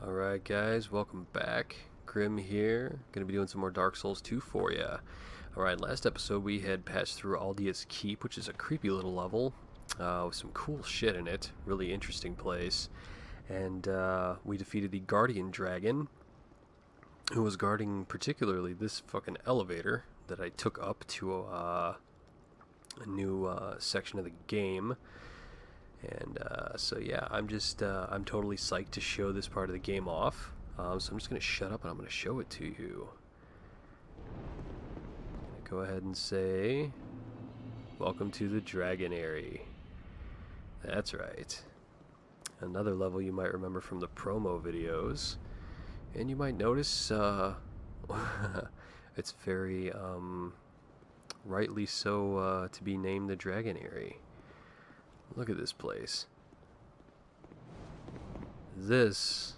Alright guys, welcome back. Grimm here. Gonna be doing some more Dark Souls 2 for ya. Alright, last episode we had passed through Aldia's Keep, which is a creepy little level with some cool shit in it. Really interesting place. And we defeated the Guardian Dragon, who was guarding particularly this fucking elevator that I took up to a new section of the game. And so yeah, I'm totally psyched to show this part of the game off. So I'm just gonna shut up and I'm gonna show it to you. Go ahead and say, welcome to the Dragon Aerie. That's right. Another level you might remember from the promo videos. And you might notice it's very rightly so to be named the Dragon Aerie. Look at this place. This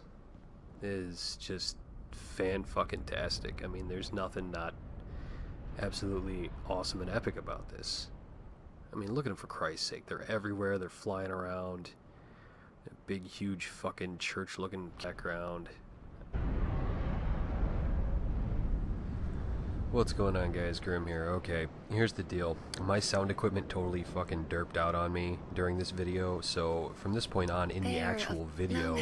is just fan-fucking-tastic. I mean, there's nothing not absolutely awesome and epic about this. I mean, look at them for Christ's sake. They're everywhere. They're flying around. A big, huge fucking church-looking background. What's going on, guys? Grimm here. Okay, here's the deal. My sound equipment totally fucking derped out on me during this video, so from this point on in the actual video,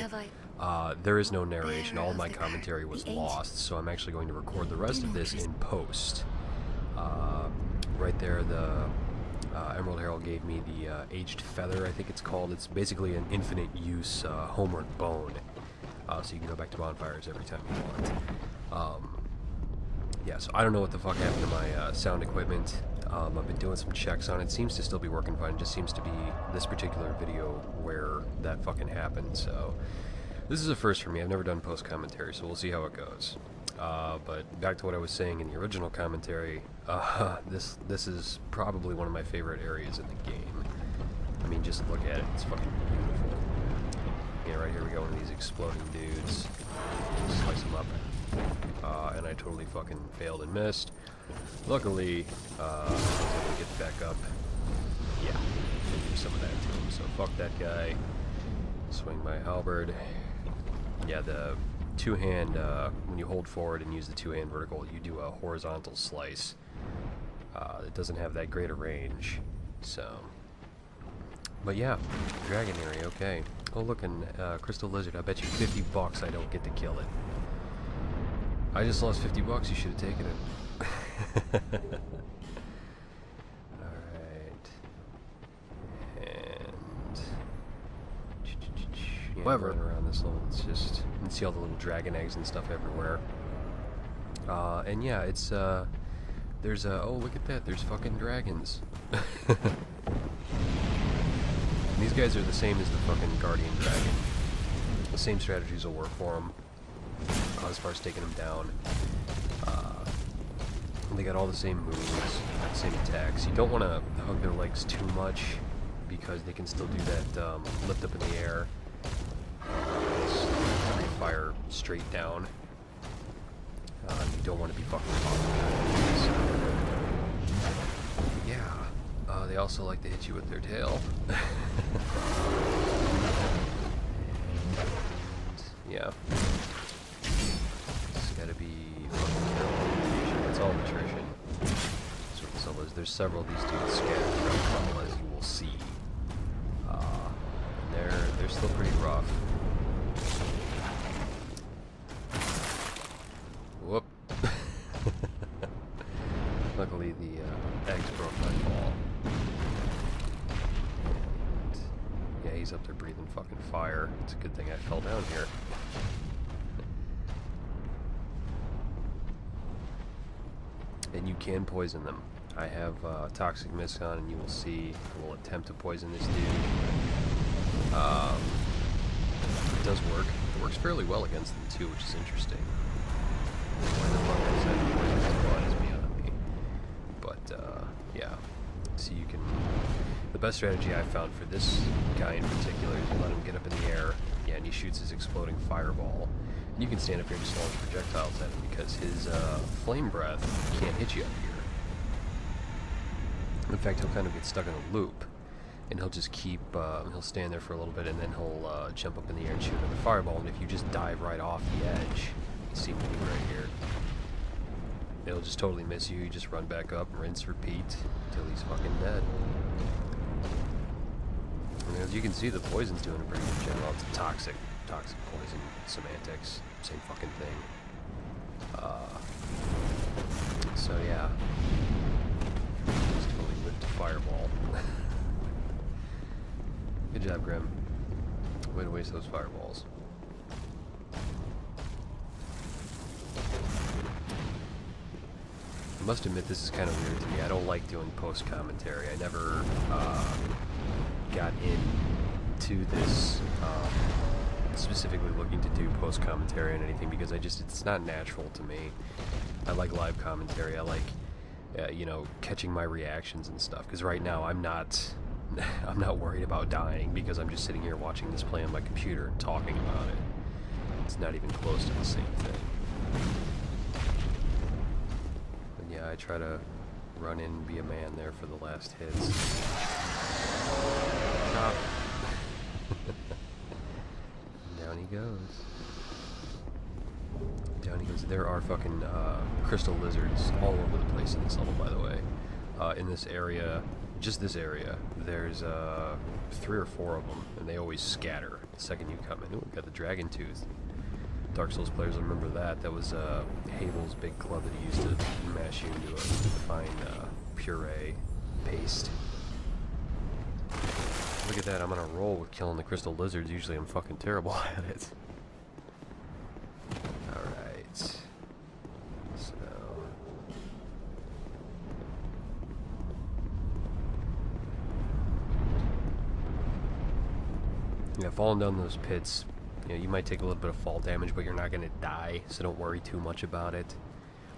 there is no narration. All of my commentary was lost, so I'm actually going to record the rest of this in post. Right there, the Emerald Herald gave me the Aged Feather, I think it's called. It's basically an infinite use homeward bone, so you can go back to bonfires every time you want. Yeah, so I don't know what the fuck happened to my sound equipment. I've been doing some checks on it. Seems to still be working fine. It just seems to be this particular video where that fucking happened. So this is a first for me. I've never done post commentary, so we'll see how it goes. But back to what I was saying in the original commentary. This is probably one of my favorite areas in the game. I mean, just look at it. It's fucking beautiful. Yeah, right here we go. One of these exploding dudes. Slice them up. And I totally fucking failed and missed. Luckily, I was able to get back up. Yeah, do some of that to him. So fuck that guy. Swing my halberd. Yeah, the two-hand, when you hold forward and use the two-hand vertical, you do a horizontal slice. It doesn't have that great a range. So, but yeah, Dragon Aerie, okay. Oh, look, and Crystal Lizard. I bet you $50 I don't get to kill it. I just lost $50. You should have taken it. Alright. And yeah, however, around this level, it's just, you can see all the little dragon eggs and stuff everywhere. And yeah, it's there's oh, look at that, there's fucking dragons. These guys are the same as the fucking Guardian Dragon. The same strategies will work for them. As far as taking them down, they got all the same moves, same attacks. You don't want to hug their legs too much because they can still do that lift up in the air. Fire straight down. You don't want to be fucking popping. So, yeah, they also like to hit you with their tail. Yeah. Gotta be fucking careful. It's all attrition. So there's several of these dudes scattered throughout the level, as you will see. And they're still pretty rough. Whoop. Luckily the eggs broke my fall. And yeah, he's up there breathing fucking fire. It's a good thing I fell down here. And you can poison them. I have Toxic Mist on, and you will see I will attempt to poison this dude. It does work. It works fairly well against them too, which is interesting. Why the fuck I decided to poison his blood is beyond me. But yeah. So you can. The best strategy I've found for this guy in particular is you let him get up in the air, yeah, and he shoots his exploding fireball. You can stand up here and just launch projectiles at him because his flame breath can't hit you up here. In fact, he'll kind of get stuck in a loop. and he'll just keep, he'll stand there for a little bit, and then he'll jump up in the air and shoot another fireball. And if you just dive right off the edge, you see me right here, it'll just totally miss you. You just run back up, rinse, repeat, until he's fucking dead. And as you can see, the poison's doing a pretty good job. Well, it's toxic poison, semantics, same fucking thing. So yeah, just totally whipped a fireball. Good job, Grimm. Way to waste those fireballs. I must admit, this is kind of weird to me. I don't like doing post-commentary. I never got into this specifically looking to do post-commentary on anything, because it's not natural to me. I like live commentary. I like, you know, catching my reactions and stuff, because right now I'm not worried about dying, because I'm just sitting here watching this play on my computer and talking about it. It's not even close to the same thing. But yeah, I try to run in and be a man there for the last hits. Chop. Down he goes. Down he goes. There are fucking crystal lizards all over the place in this level, by the way. In this area, just this area, there's 3 or 4 of them, and they always scatter the second you come in. Ooh, we've got the dragon tooth. Dark Souls players will remember that. That was Havel's big club that he used to mash you into a fine puree paste. Look at that, I'm on a roll with killing the crystal lizards. Usually I'm fucking terrible at it. Alright. So... yeah, falling down those pits, you know, you might take a little bit of fall damage, but you're not going to die, so don't worry too much about it.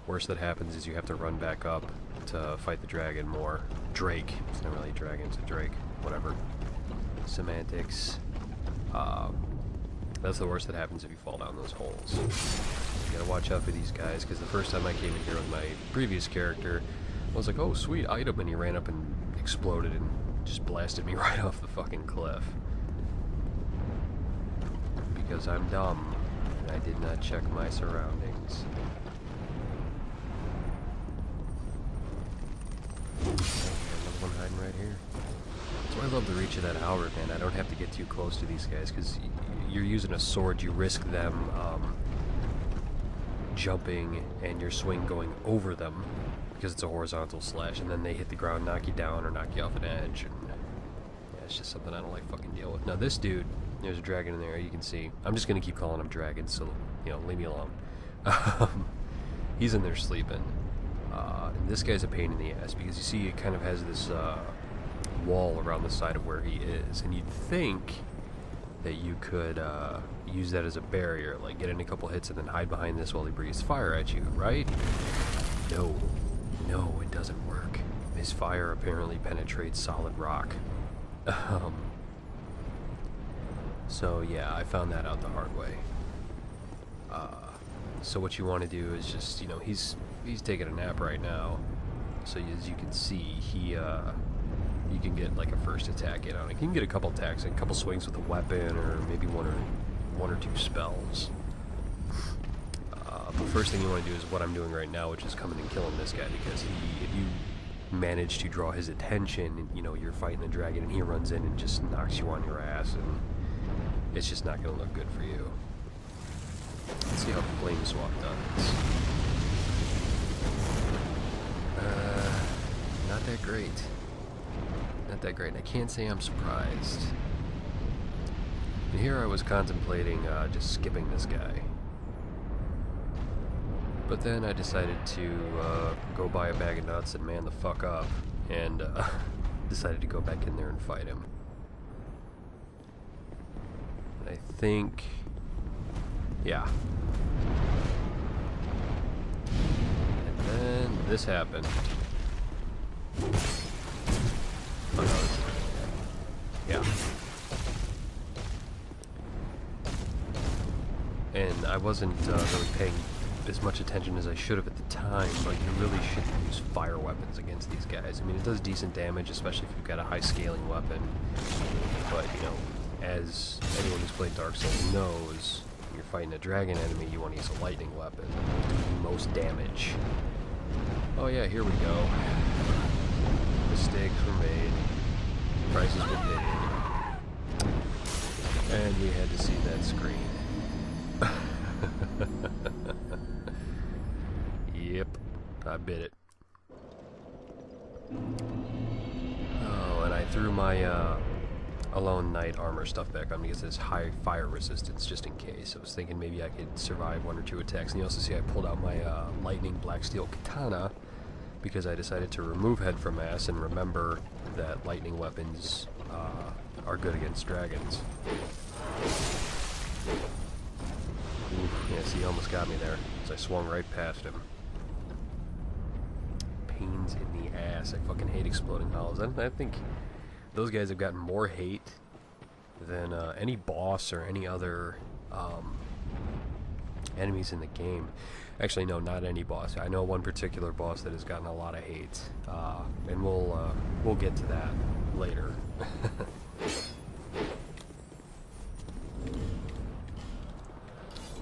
Worst that happens is you have to run back up to fight the dragon more. Drake. It's not really a dragon, it's a drake. Whatever. Semantics. That's the worst that happens if you fall down those holes. You gotta watch out for these guys, because the first time I came in here with my previous character, I was like, oh, sweet item, and he ran up and exploded and just blasted me right off the fucking cliff. Because I'm dumb, and I did not check my surroundings. Another one hiding right here. That's why I love the reach of that halberd, man. I don't have to get too close to these guys, because you're using a sword. You risk them jumping and your swing going over them, because it's a horizontal slash, and then they hit the ground, knock you down, or knock you off an edge. And yeah, it's just something I don't like fucking deal with. Now this dude, there's a dragon in there, you can see. I'm just gonna keep calling him dragons, so, you know, leave me alone. He's in there sleeping. And this guy's a pain in the ass, because you see it kind of has this wall around the side of where he is, and you'd think that you could use that as a barrier, like get in a couple hits and then hide behind this while he breathes fire at you, right? No, it doesn't work. His fire apparently penetrates solid rock. So yeah, I found that out the hard way. So what you want to do is just, you know, he's taking a nap right now, so as you can see, he you can get like a first attack in on it. You can get a couple attacks and a couple swings with a weapon, or maybe one or two spells. But first thing you want to do is what I'm doing right now, which is coming and killing this guy, because if you manage to draw his attention, you know, you're fighting a dragon and he runs in and just knocks you on your ass, and it's just not going to look good for you. Let's see how Flame Swap does. Not that great. Not that great. I can't say I'm surprised. And here I was contemplating just skipping this guy. But then I decided to go buy a bag of nuts and man the fuck up, and decided to go back in there and fight him. And I think... yeah. And then this happened. Oh no, yeah. And I wasn't really paying as much attention as I should have at the time, but you really shouldn't use fire weapons against these guys. I mean, it does decent damage, especially if you've got a high scaling weapon, but, you know, as anyone who's played Dark Souls knows, when you're fighting a dragon enemy, you want to use a lightning weapon to do the most damage. Oh yeah, here we go. Mistakes were made. Prices were paid. And we had to see that screen. Yep, I bit it. Oh, and I threw my Alone Knight armor stuff back on because it's high fire resistance just in case. I was thinking maybe I could survive 1 or 2 attacks. And you also see I pulled out my lightning black steel katana because I decided to remove head from ass and remember that lightning weapons are good against dragons. Oof, yeah, see, he almost got me there as I swung right past him. Pains in the ass. I fucking hate exploding hollows. I think those guys have gotten more hate than any boss or any other enemies in the game. Actually, no, not any boss. I know one particular boss that has gotten a lot of hate, and we'll get to that later.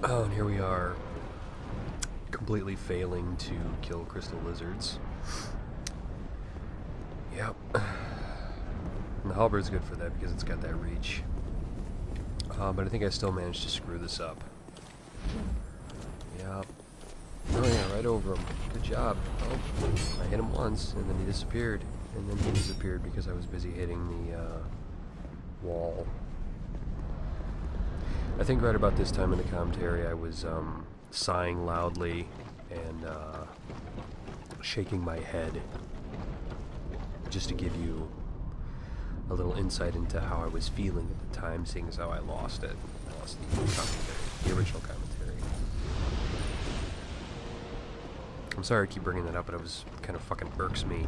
Oh, and here we are, completely failing to kill crystal lizards. Yep. And the halberd's good for that because it's got that reach. But I think I still managed to screw this up. Yep. Oh yeah, right over him. Good job. Oh, I hit him once, and then he disappeared. And then he disappeared because I was busy hitting the wall. I think right about this time in the commentary I was sighing loudly and shaking my head just to give you a little insight into how I was feeling at the time, seeing as how I lost it. I lost the commentary, the original commentary. I'm sorry I keep bringing that up, but it was kind of fucking irks me.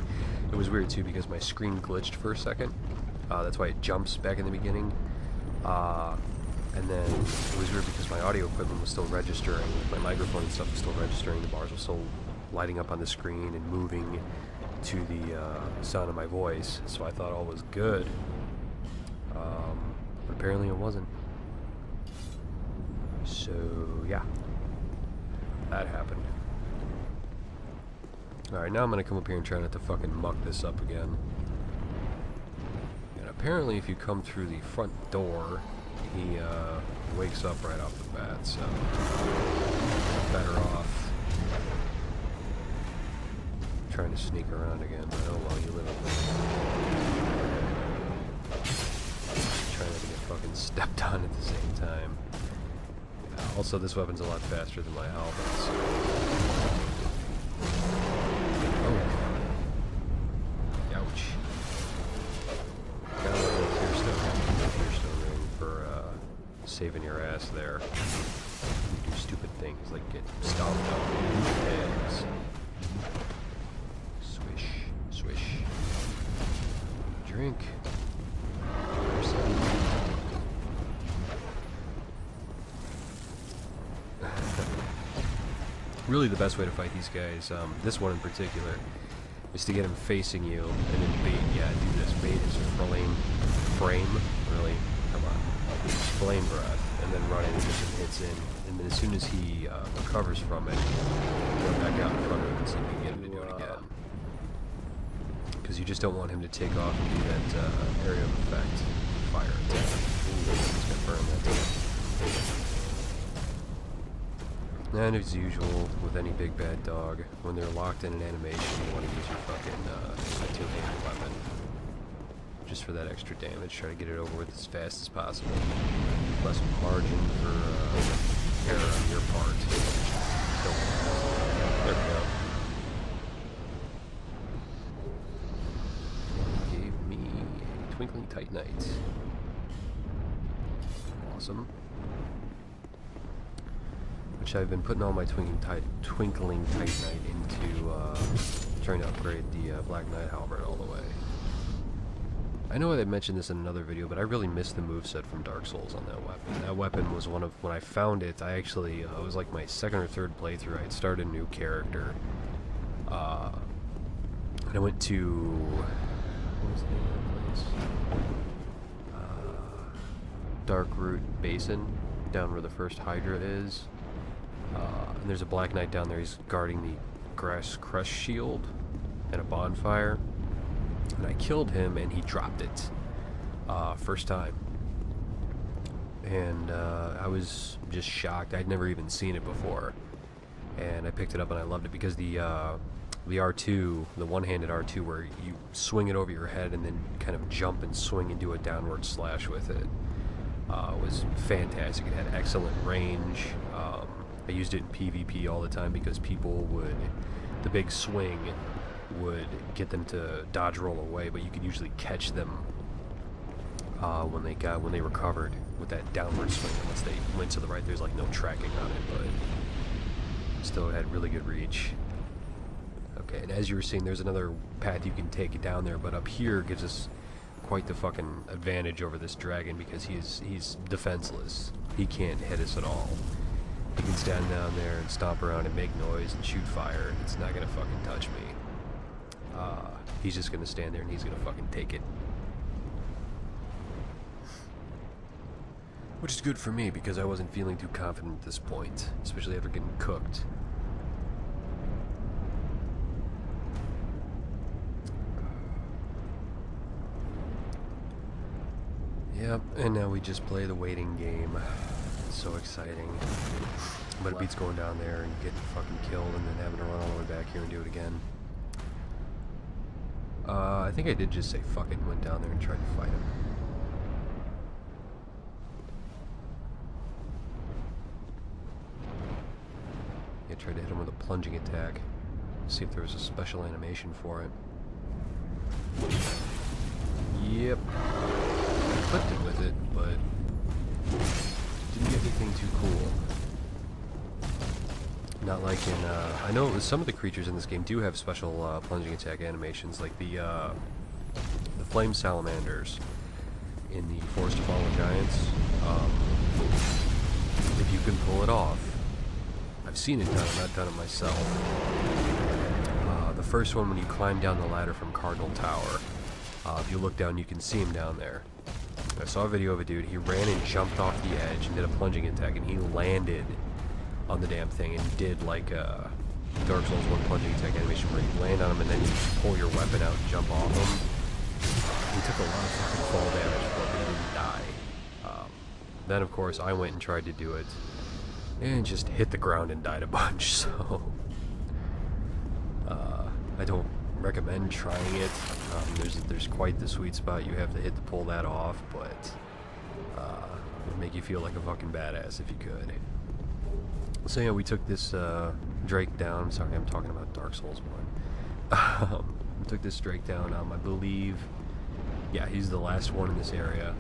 It was weird too because my screen glitched for a second. That's why it jumps back in the beginning. And then it was weird because my audio equipment was still registering, my microphone and stuff was still registering, the bars were still lighting up on the screen and moving to the sound of my voice, so I thought all was good. But apparently it wasn't. So, yeah. That happened. Alright, now I'm gonna come up here and try not to fucking muck this up again. And apparently if you come through the front door, he wakes up right off the bat, so better off trying to sneak around again. But oh well, you live with it. Trying not to get fucking stepped on at the same time. Also, this weapon's a lot faster than my halberds. Oh. Ouch. Gotta love the Tearstone ring for saving your ass there. You do stupid things like get stomped up in heads. Swish, swish. Drink. Really the best way to fight these guys, this one in particular, is to get him facing you and then bait. Yeah, do this. Bait his frame, really, come on. Flame breath, and then run in and get some hits in. And then as soon as he recovers from it, go back out in front of him and see if you can get him to do it again. Because you just don't want him to take off and do that area of effect fire attack. Ooh, he's gonna burn that too. And as usual, with any big bad dog, when they're locked in an animation, you want to use your fucking two-handed weapon. Just for that extra damage, try to get it over with as fast as possible. Less margin for error on your part. There we go. It gave me a Twinkling Titanite. Awesome. Which I've been putting all my Twinkling Titanite into trying to upgrade the Black Knight Halberd all the way. I know I mentioned this in another video, but I really missed the moveset from Dark Souls on that weapon. That weapon was one of, when I found it, I actually, it was like my second or third playthrough. I had started a new character. And I went to, what was the name of that place? Dark Root Basin, down where the first Hydra is. And there's a Black Knight down there. He's guarding the Grass Crush Shield and a bonfire. And I killed him, and he dropped it. First time. And I was just shocked. I'd never even seen it before. And I picked it up, and I loved it because the R2, the one-handed R2, where you swing it over your head and then kind of jump and swing and do a downward slash with it, was fantastic. It had excellent range. I used it in PvP all the time because people would, the big swing would get them to dodge roll away, but you could usually catch them when they recovered with that downward swing. Unless they went to the right, there's like no tracking on it, but still it had really good reach. Okay, and as you were seeing, there's another path you can take down there, but up here gives us quite the fucking advantage over this dragon because he's defenseless. He can't hit us at all. He can stand down there and stomp around and make noise and shoot fire. It's not gonna fucking touch me. He's just gonna stand there and he's gonna fucking take it. Which is good for me because I wasn't feeling too confident at this point, especially after getting cooked. Yep, and now we just play the waiting game. It's so exciting. But it beats going down there and getting fucking killed and then having to run all the way back here and do it again. I think I did just say fuck it and went down there and tried to fight him. I tried to hit him with a plunging attack. See if there was a special animation for it. Yep. I clipped it with it, but didn't get anything too cool. Not like in, I know some of the creatures in this game do have special plunging attack animations, like the flame salamanders in the Forest of Fallen Giants. If you can pull it off, I've seen it done, I've not done it myself. The first one, when you climb down the ladder from Cardinal Tower, if you look down, you can see him down there. I saw a video of a dude, he ran and jumped off the edge and did a plunging attack, and he landed on the damn thing and did like a Dark Souls 1 plunging attack animation where you land on him and then you just pull your weapon out and jump off him. He took a lot of fucking fall damage, but he didn't die. Then of course I went and tried to do it and just hit the ground and died a bunch, so I don't recommend trying it. There's quite the sweet spot you have to hit to pull that off, but it would make you feel like a fucking badass if you could. So yeah, we took this Drake down. Sorry, I'm talking about Dark Souls 1. We took this Drake down, I believe, yeah, he's the last one in this area.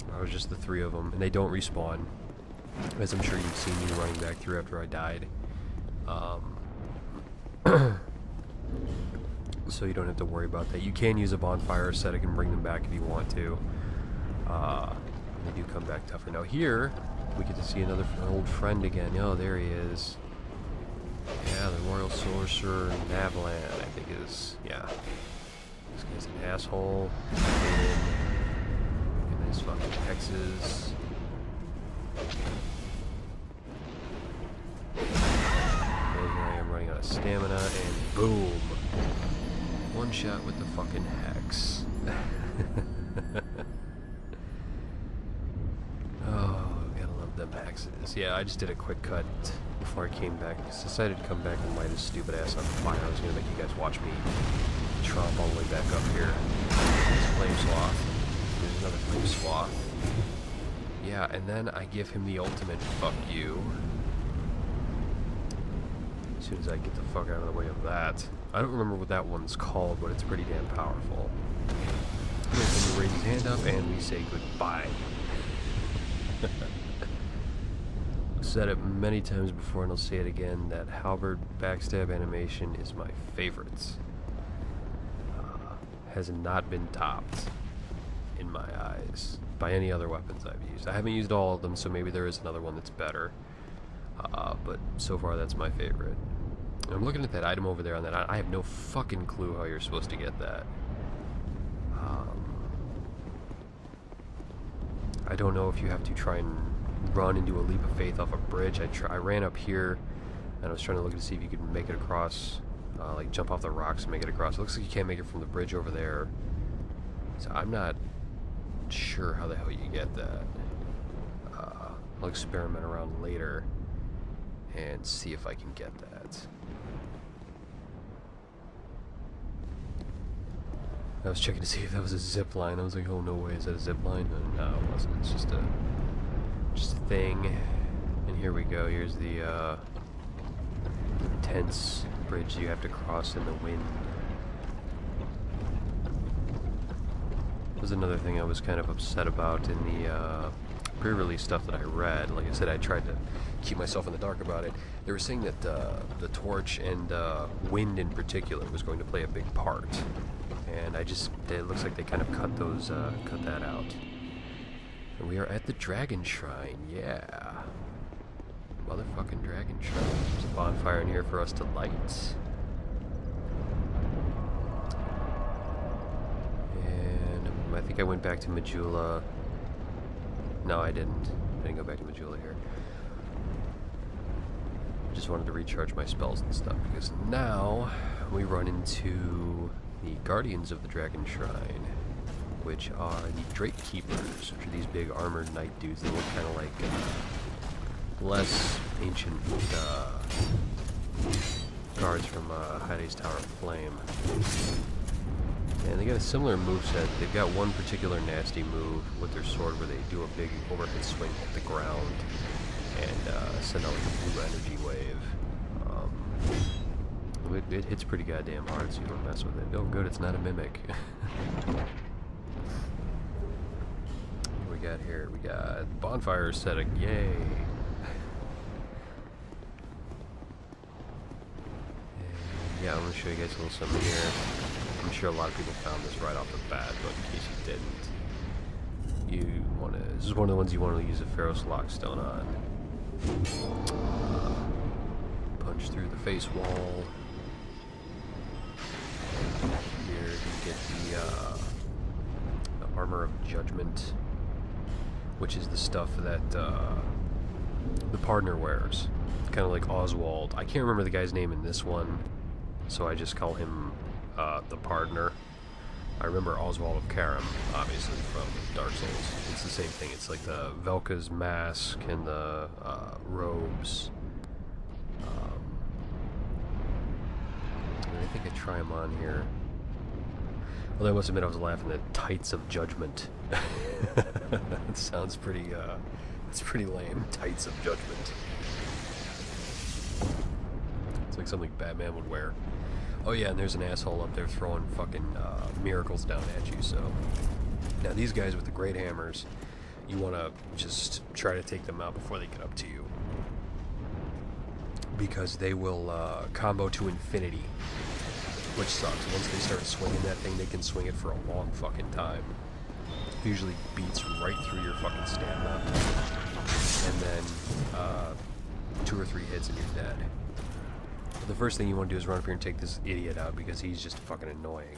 It was just the three of them, and they don't respawn, as I'm sure you've seen me running back through after I died. So you don't have to worry about that. You can use a bonfire set, it can bring them back if you want to. They do come back tougher. Now here, we get to see an old friend again. Oh, there he is. Yeah, the Royal Sorcerer Navlan, I think is. Yeah. This guy's an asshole. And his fucking hexes. And here I am running out of stamina, and boom! One shot with the fucking hex. Oh, gotta love them hexes. Yeah, I just did a quick cut before I came back. I just decided to come back and light his stupid ass on fire. I was gonna make you guys watch me tromp all the way back up here. There's flame swath. There's another flame swath. Yeah, and then I give him the ultimate fuck you. As soon as I get the fuck out of the way of that. I don't remember what that one's called, but it's pretty damn powerful. And then he raises his hand up and we say goodbye. I've said it many times before and I'll say it again, that halberd backstab animation is my favorite. Has not been topped. in my eyes by any other weapons I've used. I haven't used all of them, so maybe there is another one that's better. But so far that's my favorite. I'm looking at that item over there on that. I have no fucking clue how you're supposed to get that. I don't know if you have to try and run and do a leap of faith off a bridge. I ran up here and I was trying to look to see if you could make it across, like jump off the rocks and make it across. It looks like you can't make it from the bridge over there. So I'm not sure how the hell you get that. I'll experiment around later and see if I can get that. I was checking to see if that was a zip line. I was like, oh no way, is that a zip line? And no, it wasn't. It's just a thing. And here we go. Here's the intense bridge you have to cross in the wind. That was another thing I was kind of upset about in the pre-release stuff that I read. Like I said, I tried to keep myself in the dark about it. They were saying that the torch and wind in particular was going to play a big part. And it looks like they kind of cut that out. And we are at the Dragon Shrine, yeah. Motherfucking Dragon Shrine. There's a bonfire in here for us to light. And I think I went back to Majula. No, I didn't. I didn't go back to Majula here. I just wanted to recharge my spells and stuff, because now we run into the Guardians of the Dragon Shrine, which are the Drake Keepers, which are these big armored knight dudes that look kind of like less ancient guards from Heide's Tower of Flame. And they got a similar moveset. They've got one particular nasty move with their sword where they do a big overhead swing at the ground and send out like a blue energy wave. It hits pretty goddamn hard, so you don't mess with it. Oh good, it's not a mimic. What we got here? We got bonfire setting, yay! And yeah, I'm gonna show you guys a little something here. I'm sure a lot of people found this right off the bat, but in case you didn't, this is one of the ones you want to use a Pharaoh's Lockstone on. Punch through the face wall. Here you get the Armor of Judgment, which is the stuff that the partner wears. Kind of like Oswald. I can't remember the guy's name in this one, so I just call him the partner. I remember Oswald of Karam, obviously, from Dark Souls. It's the same thing. It's like the Velka's mask and the robes. I think I try them on here. Well, I must admit I was laughing at Tights of Judgment. That sounds pretty, it's pretty lame. Tights of Judgment. It's like something Batman would wear. Oh yeah, and there's an asshole up there throwing fucking miracles down at you, so... Now these guys with the great hammers, you want to just try to take them out before they get up to you. Because they will combo to infinity, which sucks. Once they start swinging that thing, they can swing it for a long fucking time. Usually beats right through your fucking stamina. And then 2 or 3 hits and you're dead. The first thing you want to do is run up here and take this idiot out because he's just fucking annoying.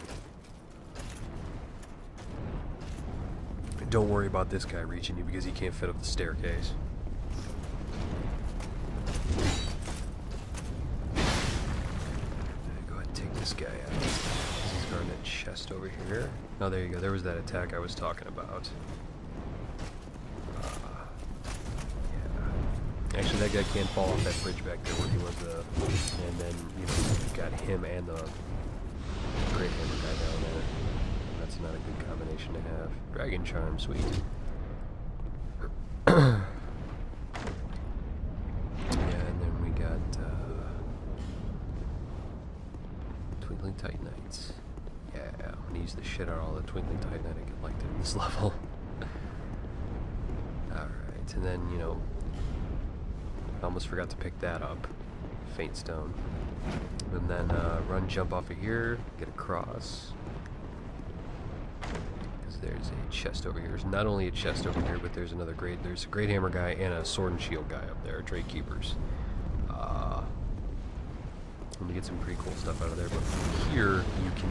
And don't worry about this guy reaching you because he can't fit up the staircase. Go ahead and take this guy out. He's guarding that chest over here. Oh, there you go. There was that attack I was talking about. Actually, that guy can't fall off that bridge back there where he was, and then, you know, you've got him and the great hammer guy down there. That's not a good combination to have. Dragon Charm, sweet. Yeah, and then we got, Twinkling Titanites. Yeah, I'm gonna use the shit out of all the Twinkling Titanite I collected in this level. Alright, and then, you know, I almost forgot to pick that up. Faint Stone. And then run, jump off of here, get across. Because there's a chest over here. There's not only a chest over here, but there's a great hammer guy and a sword and shield guy up there, Drake Keepers. Let me get some pretty cool stuff out of there, but from here you can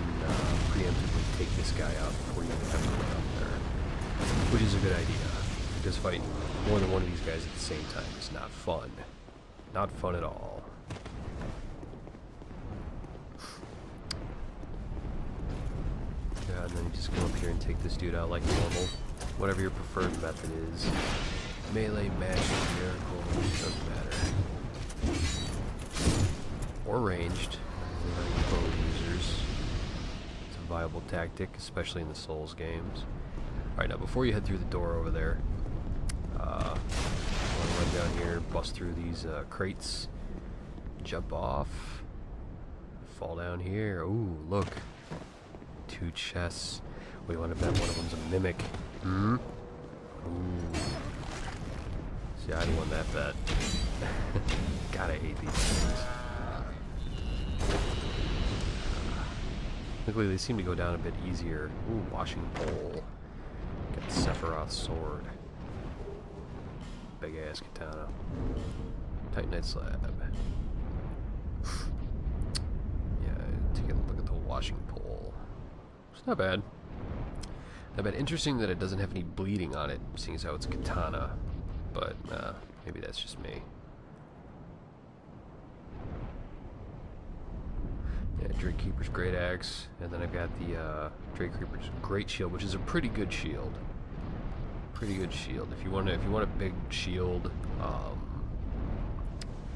preemptively take this guy out before you even have to run up there, which is a good idea, because fighting more than one of these guys at the same time is not fun. Not fun at all. Yeah, and then you just come up here and take this dude out like normal. Whatever your preferred method is. Melee, mashing, miracle, doesn't matter. Or ranged. Bow users. It's a viable tactic, especially in the Souls games. Alright, now before you head through the door over there, I want to run down here, bust through these crates, jump off, fall down here. Ooh, look. 2 chests. We want to bet one of them's a mimic. Hmm? Ooh. See, I won that bet. Gotta hate these things. Luckily, they seem to go down a bit easier. Ooh, washing pole. Got Sephiroth's sword. Big ass katana. Titanite slab. Yeah, take a look at the washing pole. It's not bad. Not bad. Interesting that it doesn't have any bleeding on it, seeing as how it's katana. But maybe that's just me. Yeah, Drake Keeper's great axe, and then I've got the Drake Keeper's great shield, which is a pretty good shield. Pretty good shield. If you want a big shield,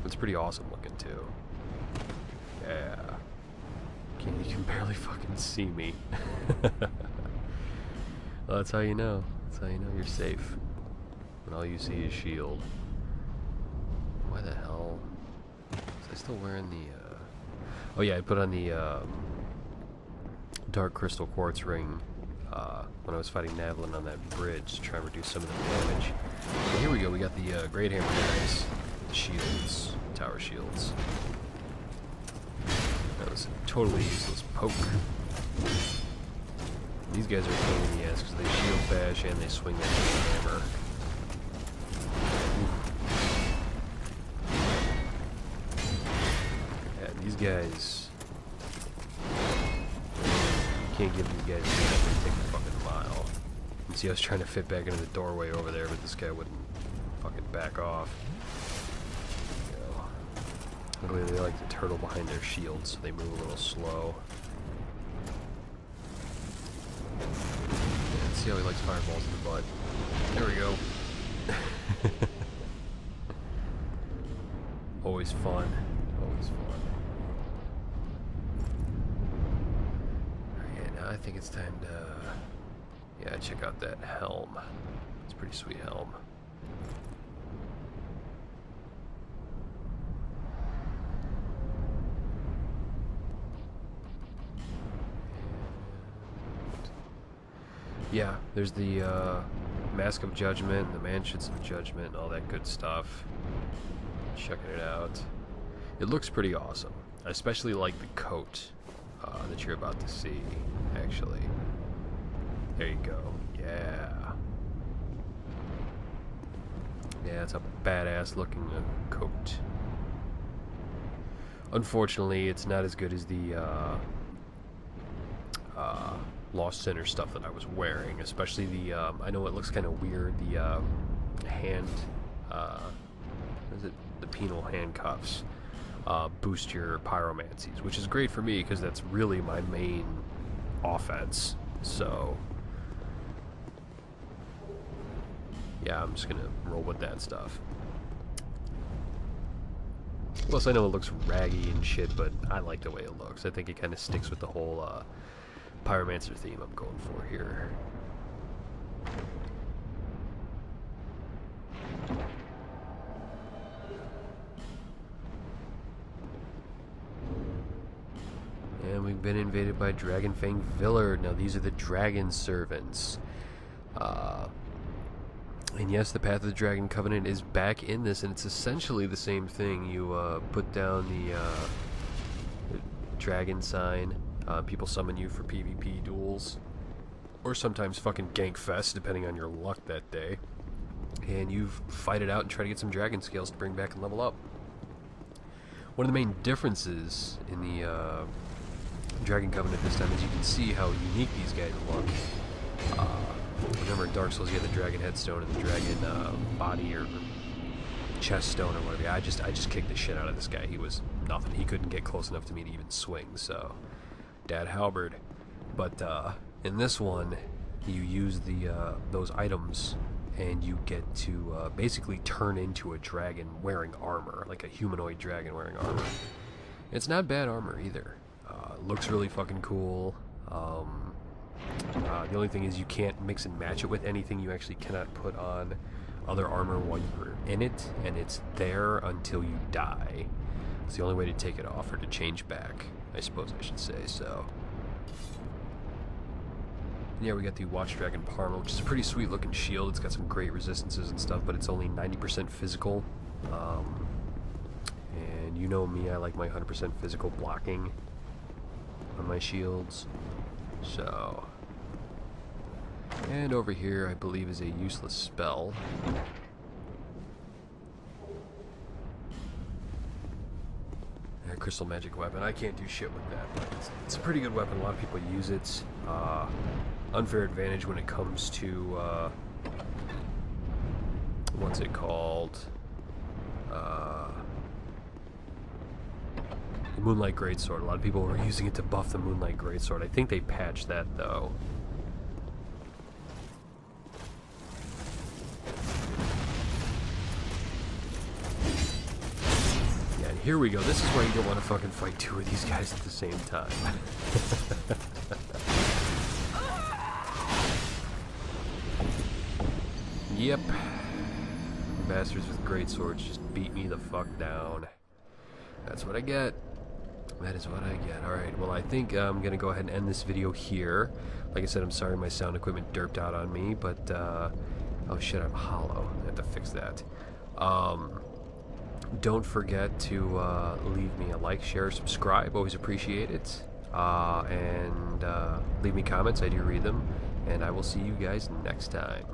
it's pretty awesome looking too. Yeah. You can barely fucking see me. Well, that's how you know. That's how you know you're safe. When all you see is shield. Why the hell? Was I still wearing the oh yeah, I put on the dark crystal quartz ring when I was fighting Navlin on that bridge to try and reduce some of the damage. So here we go, we got the great hammer guys, shields, tower shields. That was a totally useless poke. These guys are a pain in the ass because they shield bash and they swing that hammer. Yeah, these guys, you can't give these guys a chance to take a fucking mile. You see, I was trying to fit back into the doorway over there, but this guy wouldn't fucking back off. Luckily, they like to turtle behind their shields, so they move a little slow. Yeah, see how he likes fireballs in the butt. There we go. Always fun. Always fun. Alright, now I think it's time to... yeah, check out that helm. It's a pretty sweet helm. Yeah, there's the Mask of Judgment, the Mansions of Judgment, all that good stuff. Checking it out. It looks pretty awesome. I especially like the coat that you're about to see, actually. There you go. Yeah. Yeah, it's a badass looking coat. Unfortunately, it's not as good as the Lost Sinner stuff that I was wearing, especially the I know it looks kind of weird, the hand is it the penal handcuffs boost your pyromancies, which is great for me because that's really my main offense. So yeah, I'm just gonna roll with that stuff. Plus, I know it looks raggy and shit, but I like the way it looks. I think it kind of sticks with the whole Pyromancer theme I'm going for here. And we've been invaded by Dragonfang Villard. Now these are the Dragon Servants. And yes, the Path of the Dragon Covenant is back in this, and it's essentially the same thing. You put down the dragon sign. People summon you for PvP duels, or sometimes fucking gank fest, depending on your luck that day. And you fight it out and try to get some dragon scales to bring back and level up. One of the main differences in the Dragon Covenant this time is you can see how unique these guys look. Remember in Dark Souls you had the dragon headstone and the dragon body or chest stone or whatever. I just kicked the shit out of this guy. He was nothing. He couldn't get close enough to me to even swing, so Dad Halberd. But in this one, you use those items and you get to basically turn into a dragon wearing armor, like a humanoid dragon wearing armor. It's not bad armor either. Looks really fucking cool. The only thing is you can't mix and match it with anything. You actually cannot put on other armor while you're in it, and it's there until you die. It's the only way to take it off or to change back, I suppose I should say. So yeah, we got the Watch Dragon Parma, which is a pretty sweet looking shield. It's got some great resistances and stuff, but it's only 90% physical. And you know me, I like my 100% physical blocking on my shields. So, and over here I believe is a useless spell. A crystal magic weapon. I can't do shit with that, but it's a pretty good weapon. A lot of people use it. Unfair advantage when it comes to what's it called? The Moonlight Greatsword. A lot of people were using it to buff the Moonlight Greatsword. I think they patched that though. Yeah, and here we go. This is why you don't want to fucking fight two of these guys at the same time. Yep. Bastards with great swords just beat me the fuck down. That's what I get. That is what I get. Alright, well I think I'm going to go ahead and end this video here. Like I said, I'm sorry my sound equipment derped out on me, but oh shit, I'm hollow. I have to fix that. Don't forget to leave me a like, share, subscribe. Always appreciate it. And leave me comments. I do read them. And I will see you guys next time.